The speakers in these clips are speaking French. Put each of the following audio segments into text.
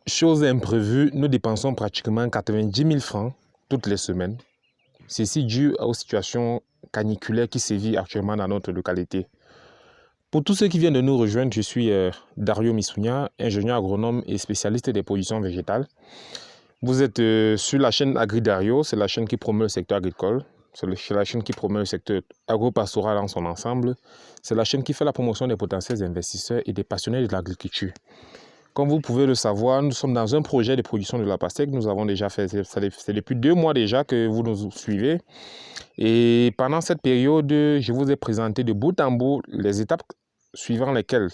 chose imprévue, nous dépensons pratiquement 90 000 francs toutes les semaines. Ceci dû aux situations caniculaires qui sévissent actuellement dans notre localité. Pour tous ceux qui viennent de nous rejoindre, je suis Dario Missounia, ingénieur agronome et spécialiste des productions végétales. Vous êtes sur la chaîne AgriDario, c'est la chaîne qui promeut le secteur agricole. C'est la chaîne qui promeut le secteur agro-pastoral en son ensemble. C'est la chaîne qui fait la promotion des potentiels investisseurs et des passionnés de l'agriculture. Comme vous pouvez le savoir, nous sommes dans un projet de production de la pastèque. Nous avons déjà fait, c'est depuis 2 mois déjà que vous nous suivez. Et pendant cette période, je vous ai présenté de bout en bout les étapes suivant laquelle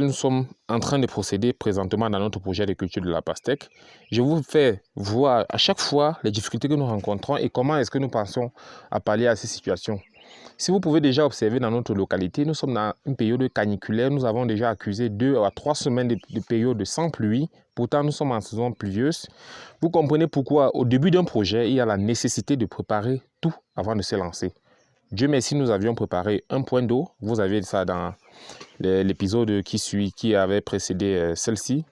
nous sommes en train de procéder présentement dans notre projet de culture de la pastèque. Je vous fais voir à chaque fois les difficultés que nous rencontrons et comment est-ce que nous pensons à pallier à ces situations. Si vous pouvez déjà observer dans notre localité, nous sommes dans une période caniculaire. Nous avons déjà accusé 2 à 3 semaines de période sans pluie. Pourtant, nous sommes en saison pluvieuse. Vous comprenez pourquoi, au début d'un projet, il y a la nécessité de préparer tout avant de se lancer. Dieu merci, nous avions préparé un point d'eau. Vous avez ça dans l'épisode qui avait précédé celle-ci.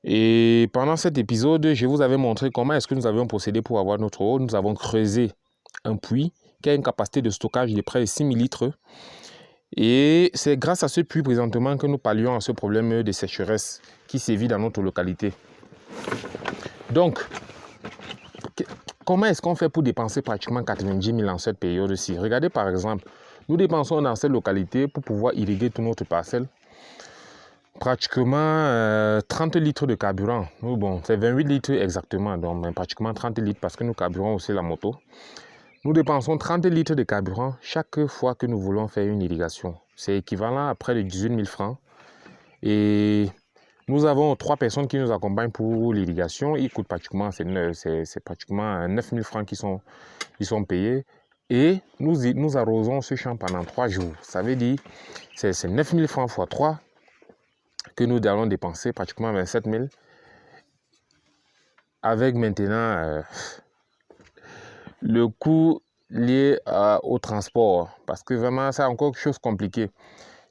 Et pendant cet épisode, je vous avais montré comment est-ce que nous avions procédé pour avoir notre eau. Nous avons creusé un puits qui a une capacité de stockage de près de 6 000 litres. Et c'est grâce à ce puits présentement que nous pallions à ce problème de sécheresse qui sévit dans notre localité. Donc, comment est-ce qu'on fait pour dépenser pratiquement 90 000 en cette période-ci? Regardez par exemple, nous dépensons dans cette localité pour pouvoir irriguer toute notre parcelle pratiquement 30 litres de carburant. Bon, c'est 28 litres exactement, donc pratiquement 30 litres parce que nous carburons aussi la moto. Nous dépensons 30 litres de carburant chaque fois que nous voulons faire une irrigation. C'est équivalent à près de 18 000 francs. Et nous avons 3 personnes qui nous accompagnent pour l'irrigation. Il coûte pratiquement, c'est pratiquement 9 000 francs qui sont payés. Et nous arrosons ce champ pendant 3 jours. Ça veut dire c'est 9 000 francs x 3 que nous allons dépenser, pratiquement 27 000. Avec maintenant le coût lié au transport, parce que vraiment c'est encore quelque chose de compliqué.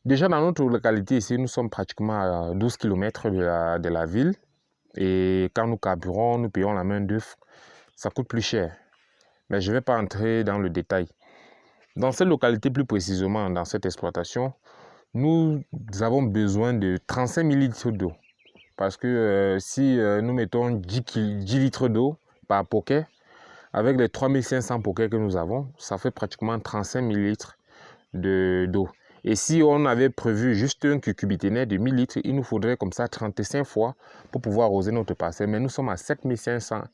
Déjà dans notre localité ici, nous sommes pratiquement à 12 km de la ville, et quand nous carburons, nous payons la main d'œuvre, ça coûte plus cher. Mais je ne vais pas entrer dans le détail. Dans cette localité, plus précisément dans cette exploitation, nous avons besoin de 35 000 litres d'eau. Parce que si nous mettons 10 litres d'eau par poquet, avec les 3500 poquets que nous avons, ça fait pratiquement 35 000 litres d'eau. Et si on avait prévu juste un cucurbitérinaire de 1000 litres, il nous faudrait comme ça 35 fois pour pouvoir arroser notre parcelle. Mais nous sommes à 7500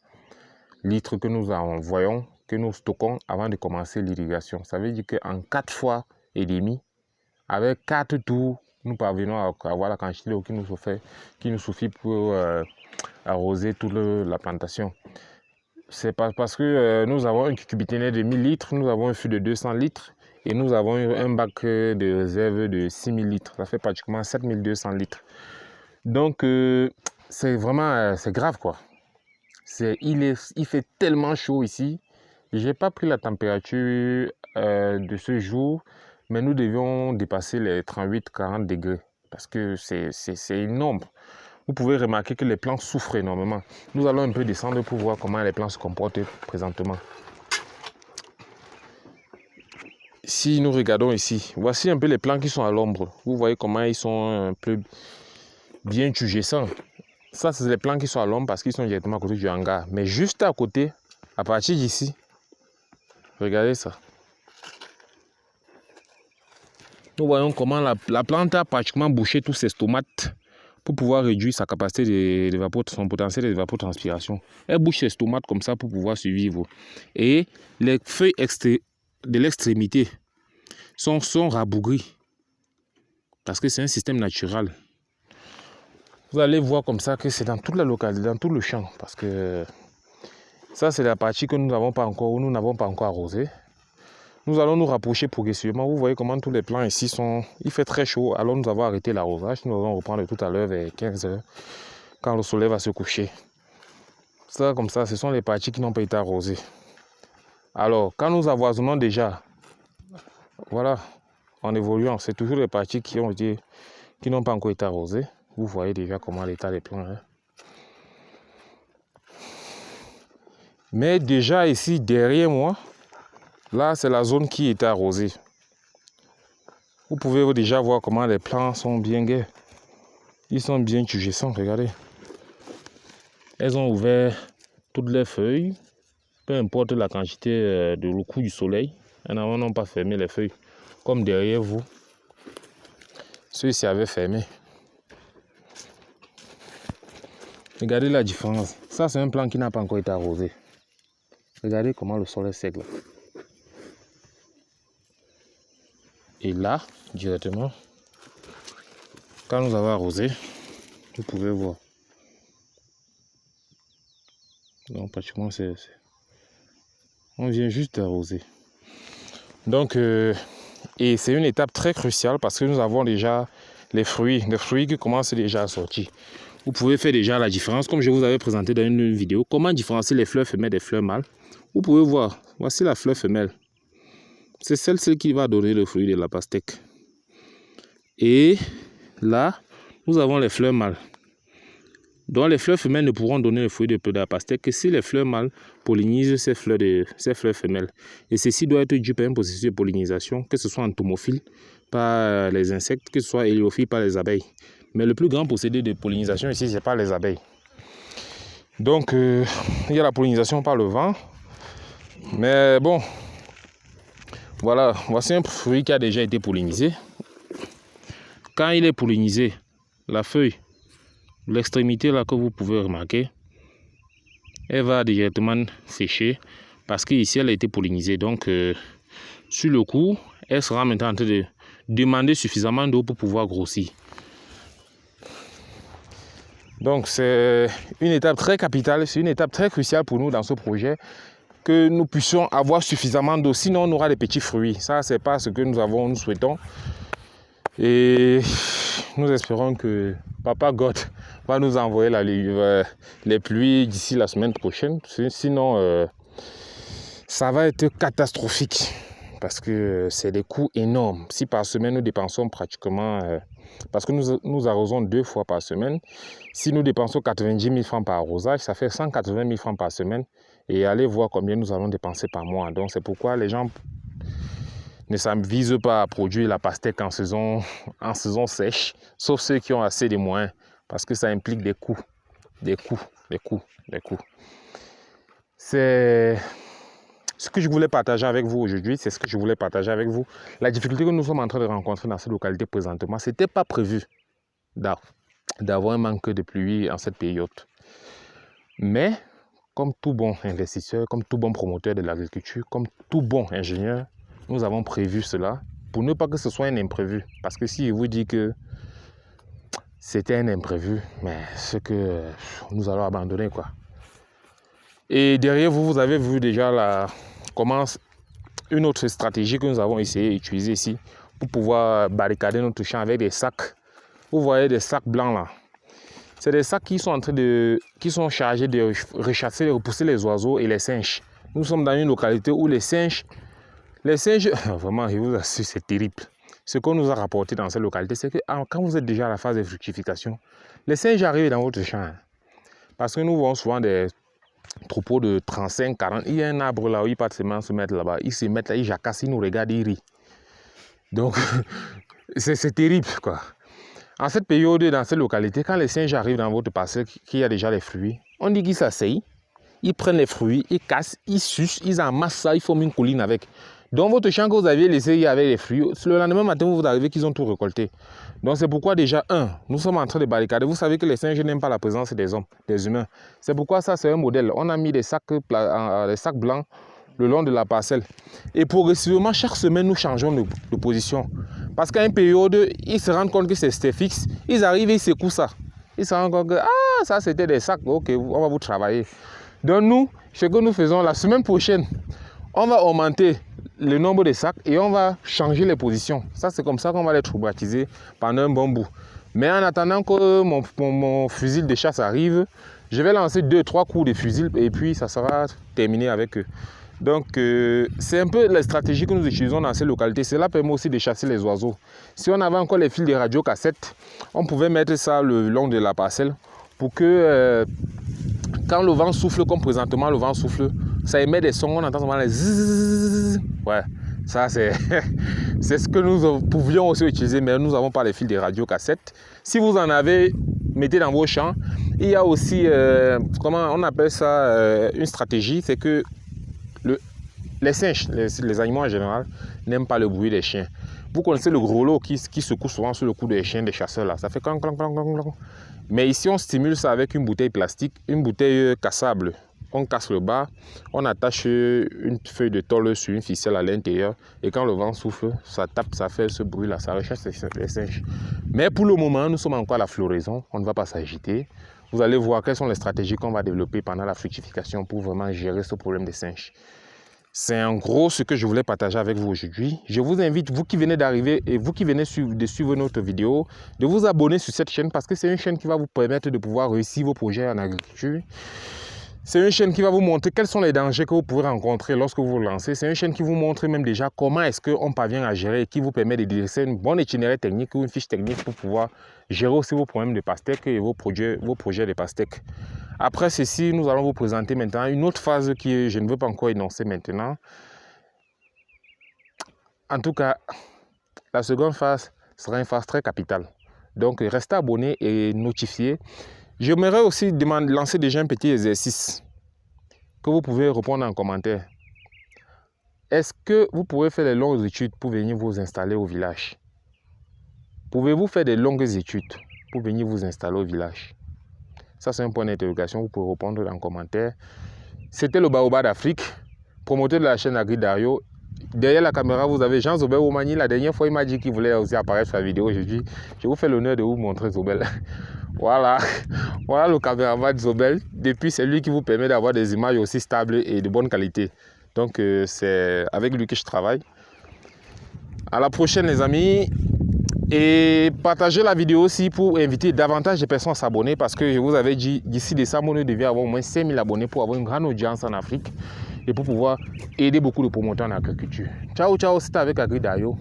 litres que nous envoyons, que nous stockons avant de commencer l'irrigation. Ça veut dire qu'en 4 fois et demi, avec 4 tours, nous parvenons à avoir la quantité d'eau qui nous suffit pour arroser toute la plantation. C'est parce que nous avons un cucurbitérinaire de 1000 litres, nous avons un fût de 200 litres et nous avons un bac de réserve de 6000 litres. Ça fait pratiquement 7200 litres. Donc, c'est vraiment c'est grave quoi. Il fait tellement chaud ici. Je n'ai pas pris la température de ce jour, mais nous devions dépasser les 38-40 degrés parce que c'est énorme. Vous pouvez remarquer que les plants souffrent énormément. Nous allons un peu descendre pour voir comment les plants se comportent présentement. Si nous regardons ici, voici un peu les plants qui sont à l'ombre. Vous voyez comment ils sont un peu bien tugéscents. Ça, c'est les plants qui sont à l'ombre parce qu'ils sont directement à côté du hangar. Mais juste à côté, à partir d'ici, regardez ça. Nous voyons comment la plante a pratiquement bouché tous ses stomates pour pouvoir réduire sa capacité son potentiel d'évapotranspiration. Elle bouche ses stomates comme ça pour pouvoir survivre. Et les feuilles de l'extrémité sont rabougries parce que c'est un système naturel. Vous allez voir comme ça que c'est dans toute la localité, dans tout le champ, parce que ça c'est la partie que nous n'avons pas encore, où nous n'avons pas encore arrosé. Nous allons nous rapprocher progressivement. Vous voyez comment tous les plants ici sont... Il fait très chaud, alors nous avons arrêté l'arrosage. Nous allons reprendre tout à l'heure vers 15 h, quand le soleil va se coucher. Ça, comme ça, ce sont les parties qui n'ont pas été arrosées. Alors, quand nous avoisinons déjà, voilà, en évoluant, c'est toujours les parties qui n'ont pas encore été arrosées. Vous voyez déjà comment l'état des plants est. Mais déjà ici, derrière moi, là, c'est la zone qui est arrosée. Vous pouvez déjà voir comment les plants sont bien gais. Ils sont bien tugessants, regardez. Elles ont ouvert toutes les feuilles, peu importe la quantité de le coup du soleil. Elles n'ont pas fermé les feuilles. Comme derrière vous, ceux-ci avaient fermé. Regardez la différence. Ça, c'est un plant qui n'a pas encore été arrosé. Regardez comment le sol est sec là. Et là, directement, quand nous avons arrosé, vous pouvez voir. Donc pratiquement, on vient juste d'arroser. Donc, et c'est une étape très cruciale parce que nous avons déjà les fruits qui commencent déjà à sortir. Vous pouvez faire déjà la différence, comme je vous avais présenté dans une vidéo, comment différencier les fleurs femelles des fleurs mâles. Vous pouvez voir, voici la fleur femelle. C'est celle-ci qui va donner le fruit de la pastèque. Et là, nous avons les fleurs mâles. Donc les fleurs femelles ne pourront donner le fruit de la pastèque que si les fleurs mâles pollinisent ces fleurs femelles. Et ceci doit être dû par un processus de pollinisation, que ce soit entomophile par les insectes, que ce soit héliophile par les abeilles. Mais le plus grand procédé de pollinisation ici, c'est pas les abeilles. Donc il y a la pollinisation par le vent. Mais bon, voilà, voici un fruit qui a déjà été pollinisé. Quand il est pollinisé, la feuille, l'extrémité là que vous pouvez remarquer, elle va directement sécher parce qu'ici elle a été pollinisée. Donc sur le coup, elle sera maintenant en train de demander suffisamment d'eau pour pouvoir grossir. Donc c'est une étape très capitale, c'est une étape très cruciale pour nous dans ce projet, que nous puissions avoir suffisamment d'eau, sinon on aura des petits fruits. Ça, c'est pas ce que nous souhaitons. Et nous espérons que Papa God va nous envoyer les pluies d'ici la semaine prochaine. Sinon, ça va être catastrophique parce que c'est des coûts énormes. Si par semaine, nous dépensons pratiquement... parce que nous arrosons 2 fois par semaine. Si nous dépensons 90 000 francs par arrosage, ça fait 180 000 francs par semaine. Et allez voir combien nous allons dépenser par mois. Donc c'est pourquoi les gens ne s'avisent pas à produire la pastèque en saison sèche, sauf ceux qui ont assez de moyens, parce que ça implique des coûts. C'est ce que je voulais partager avec vous aujourd'hui, c'est ce que je voulais partager avec vous. La difficulté que nous sommes en train de rencontrer dans cette localité présentement, ce n'était pas prévu d'avoir un manque de pluie en cette période. Mais comme tout bon investisseur, comme tout bon promoteur de l'agriculture, comme tout bon ingénieur, nous avons prévu cela pour ne pas que ce soit un imprévu. Parce que si je vous dis que c'était un imprévu, mais ce que nous allons abandonner, quoi. Et derrière vous, vous avez vu déjà comment une autre stratégie que nous avons essayé d'utiliser ici pour pouvoir barricader notre champ avec des sacs. Vous voyez des sacs blancs là. C'est des sacs qui sont chargés de rechasser, de repousser les oiseaux et les singes. Nous sommes dans une localité où les singes, vraiment, je vous assure, c'est terrible. Ce qu'on nous a rapporté dans cette localité, c'est que quand vous êtes déjà à la phase de fructification, les singes arrivent dans votre champ. Parce que nous voyons souvent des troupeaux de 35, 40. Il y a un arbre là où ils partent se mettre là-bas. Ils se mettent là, ils jacassent, ils nous regardent, ils rient. Donc, c'est terrible, quoi. En cette période, dans cette localité, quand les singes arrivent dans votre parcelle, qu'il y a déjà les fruits, on dit qu'ils s'asseyent, ils prennent les fruits, ils cassent, ils sucent, ils amassent ça, ils forment une colline avec. Donc votre champ que vous aviez laissé avec les fruits, le lendemain matin, vous arrivez qu'ils ont tout récolté. Donc c'est pourquoi déjà, nous sommes en train de barricader. Vous savez que les singes n'aiment pas la présence des hommes, des humains. C'est pourquoi ça, c'est un modèle. On a mis des sacs blancs le long de la parcelle. Et progressivement, chaque semaine, nous changeons de position. Parce qu'à une période, ils se rendent compte que c'était fixe. Ils arrivent et ils secouent ça. Ils se rendent compte que, ça c'était des sacs. Ok, on va vous travailler. Donc nous, ce que nous faisons la semaine prochaine, on va augmenter le nombre de sacs et on va changer les positions. Ça, c'est comme ça qu'on va les traumatiser pendant un bon bout. Mais en attendant que mon fusil de chasse arrive, je vais lancer 2-3 coups de fusil et puis ça sera terminé avec eux. Donc, c'est un peu la stratégie que nous utilisons dans ces localités. Cela permet aussi de chasser les oiseaux. Si on avait encore les fils de radio-cassette, on pouvait mettre ça le long de la parcelle pour que quand le vent souffle, comme présentement le vent souffle, ça émet des sons, on entend souvent les zzzz. Ouais, ça c'est c'est ce que nous pouvions aussi utiliser, mais nous n'avons pas les fils de radio-cassette. Si vous en avez, mettez dans vos champs. Il y a aussi, comment on appelle ça, une stratégie, c'est que les singes, les animaux en général, n'aiment pas le bruit des chiens. Vous connaissez le gros lot qui secoue souvent sur le cou des chiens, des chasseurs là. Ça fait clang, clang, clang, clang, clang. Mais ici, on stimule ça avec une bouteille plastique, une bouteille cassable. On casse le bas, on attache une feuille de tôle sur une ficelle à l'intérieur. Et quand le vent souffle, ça tape, ça fait ce bruit là, ça recherche les singes. Mais pour le moment, nous sommes encore à la floraison, on ne va pas s'agiter. Vous allez voir quelles sont les stratégies qu'on va développer pendant la fructification pour vraiment gérer ce problème des singes. C'est en gros ce que je voulais partager avec vous aujourd'hui. Je vous invite, vous qui venez d'arriver et vous qui venez de suivre notre vidéo, de vous abonner sur cette chaîne parce que c'est une chaîne qui va vous permettre de pouvoir réussir vos projets en agriculture. C'est une chaîne qui va vous montrer quels sont les dangers que vous pouvez rencontrer lorsque vous vous lancez. C'est une chaîne qui vous montre même déjà comment est-ce qu'on parvient à gérer et qui vous permet de dresser une bonne itinéraire technique ou une fiche technique pour pouvoir gérer aussi vos problèmes de pastèques et vos projets de pastèques. Après ceci, nous allons vous présenter maintenant une autre phase que je ne veux pas encore énoncer maintenant. En tout cas, la seconde phase sera une phase très capitale. Donc, restez abonnés et notifiés. J'aimerais aussi lancer déjà un petit exercice que vous pouvez répondre en commentaire. Est-ce que vous pourrez faire des longues études pour venir vous installer au village? Pouvez-vous faire des longues études pour venir vous installer au village? Ça, c'est un point d'interrogation. Vous pouvez répondre en commentaire. C'était le Baobab d'Afrique, promoteur de la chaîne Agri-Dario. Derrière la caméra, vous avez Jean Zobel Omani. La dernière fois, il m'a dit qu'il voulait aussi apparaître sur la vidéo. Aujourd'hui, je vous fais l'honneur de vous montrer Zobel. Voilà. Voilà le caméraman Zobel. Depuis, c'est lui qui vous permet d'avoir des images aussi stables et de bonne qualité. Donc, c'est avec lui que je travaille. À la prochaine, les amis. Et partagez la vidéo aussi pour inviter davantage de personnes à s'abonner parce que je vous avais dit, d'ici décembre, on devait avoir au moins 5000 abonnés pour avoir une grande audience en Afrique et pour pouvoir aider beaucoup de promoteurs en agriculture. Ciao, ciao, c'était avec Agri-Dario.